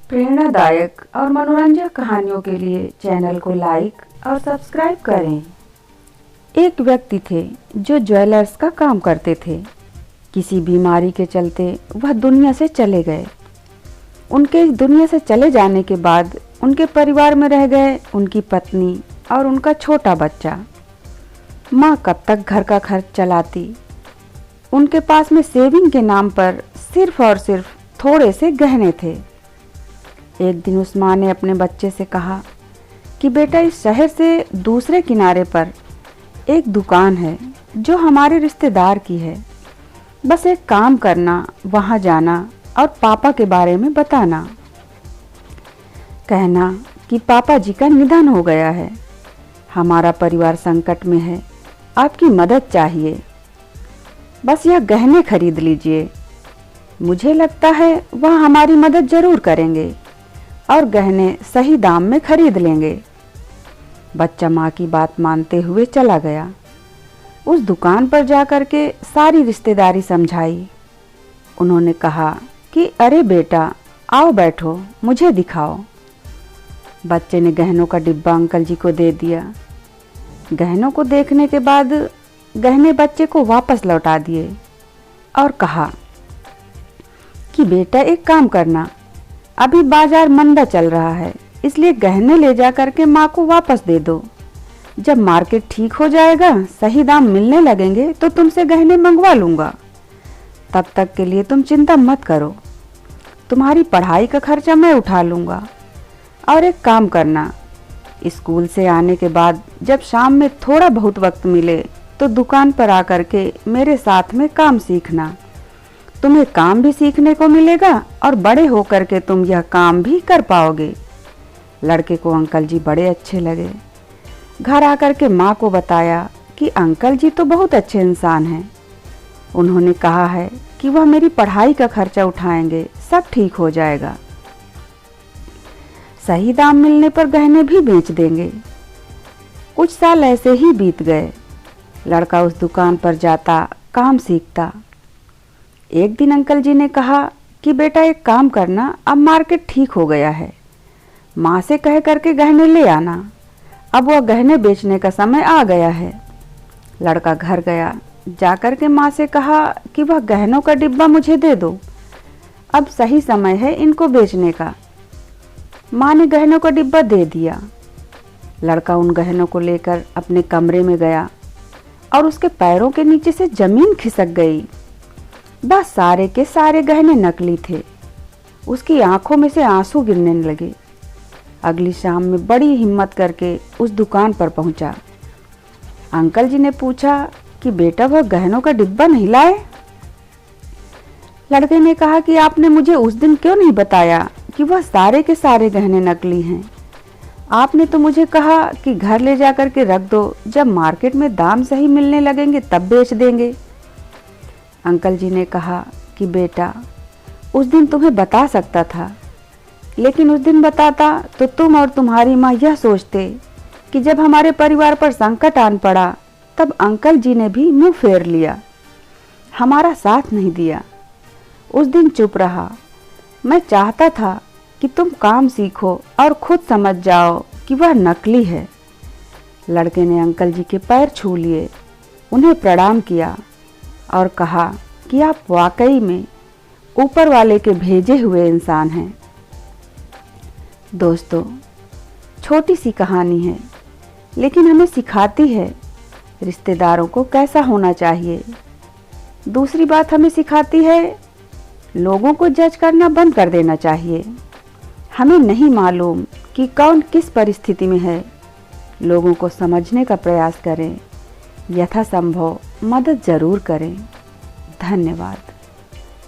प्रेरणादायक और मनोरंजक कहानियों के लिए चैनल को लाइक और सब्सक्राइब करें। एक व्यक्ति थे जो ज्वेलर्स का काम करते थे। किसी बीमारी के चलते वह दुनिया से चले गए। उनके दुनिया से चले जाने के बाद उनके परिवार में रह गए उनकी पत्नी और उनका छोटा बच्चा। माँ कब तक घर का खर्च चलाती। उनके पास में सेविंग के नाम पर सिर्फ और सिर्फ थोड़े से गहने थे। एक दिन उस माँ ने अपने बच्चे से कहा कि बेटा, इस शहर से दूसरे किनारे पर एक दुकान है जो हमारे रिश्तेदार की है। बस एक काम करना, वहाँ जाना और पापा के बारे में बताना। कहना कि पापा जी का निधन हो गया है, हमारा परिवार संकट में है, आपकी मदद चाहिए। बस यह गहने खरीद लीजिए, मुझे लगता है वह हमारी मदद जरूर करेंगे और गहने सही दाम में खरीद लेंगे। बच्चा माँ की बात मानते हुए चला गया। उस दुकान पर जाकर के सारी रिश्तेदारी समझाई। उन्होंने कहा कि अरे बेटा, आओ बैठो, मुझे दिखाओ। बच्चे ने गहनों का डिब्बा अंकल जी को दे दिया। गहनों को देखने के बाद गहने बच्चे को वापस लौटा दिए और कहा कि बेटा, एक काम करना, अभी बाजार मंदा चल रहा है, इसलिए गहने ले जा करके माँ को वापस दे दो। जब मार्केट ठीक हो जाएगा, सही दाम मिलने लगेंगे तो तुमसे गहने मंगवा लूँगा। तब तक के लिए तुम चिंता मत करो, तुम्हारी पढ़ाई का खर्चा मैं उठा लूँगा। और एक काम करना, स्कूल से आने के बाद जब शाम में थोड़ा बहुत वक्त मिले तो दुकान पर आकर के मेरे साथ में काम सीखना। तुम्हें काम भी सीखने को मिलेगा और बड़े होकर के तुम यह काम भी कर पाओगे। लड़के को अंकल जी बड़े अच्छे लगे। घर आकर के माँ को बताया कि अंकल जी तो बहुत अच्छे इंसान हैं। उन्होंने कहा है कि वह मेरी पढ़ाई का खर्चा उठाएंगे, सब ठीक हो जाएगा। सही दाम मिलने पर गहने भी बेच देंगे। कुछ साल ऐसे ही बीत गए। लड़का उस दुकान पर जाता, काम सीखता। एक दिन अंकल जी ने कहा कि बेटा, एक काम करना, अब मार्केट ठीक हो गया है, माँ से कह करके गहने ले आना, अब वह गहने बेचने का समय आ गया है। लड़का घर गया, जाकर के माँ से कहा कि वह गहनों का डिब्बा मुझे दे दो, अब सही समय है इनको बेचने का। माँ ने गहनों का डिब्बा दे दिया। लड़का उन गहनों को लेकर अपने कमरे में गया और उसके पैरों के नीचे से जमीन खिसक गई। बस सारे के सारे गहने नकली थे। उसकी आंखों में से आंसू गिरने लगे। अगली शाम में बड़ी हिम्मत करके उस दुकान पर पहुंचा। अंकल जी ने पूछा कि बेटा, वह गहनों का डिब्बा नहीं लाए? लड़के ने कहा कि आपने मुझे उस दिन क्यों नहीं बताया कि वह सारे के सारे गहने नकली हैं। आपने तो मुझे कहा कि घर ले जाकर के रख दो, जब मार्केट में दाम सही मिलने लगेंगे तब बेच देंगे। अंकल जी ने कहा कि बेटा, उस दिन तुम्हें बता सकता था, लेकिन उस दिन बताता तो तुम और तुम्हारी माँ यह सोचते कि जब हमारे परिवार पर संकट आन पड़ा तब अंकल जी ने भी मुंह फेर लिया, हमारा साथ नहीं दिया। उस दिन चुप रहा। मैं चाहता था कि तुम काम सीखो और खुद समझ जाओ कि वह नकली है। लड़के ने अंकल जी के पैर छू लिए, उन्हें प्रणाम किया और कहा कि आप वाकई में ऊपर वाले के भेजे हुए इंसान हैं। दोस्तों, छोटी सी कहानी है, लेकिन हमें सिखाती है रिश्तेदारों को कैसा होना चाहिए। दूसरी बात हमें सिखाती है लोगों को जज करना बंद कर देना चाहिए। हमें नहीं मालूम कि कौन किस परिस्थिति में है, लोगों को समझने का प्रयास करें, यथासंभव मदद जरूर करें। धन्यवाद।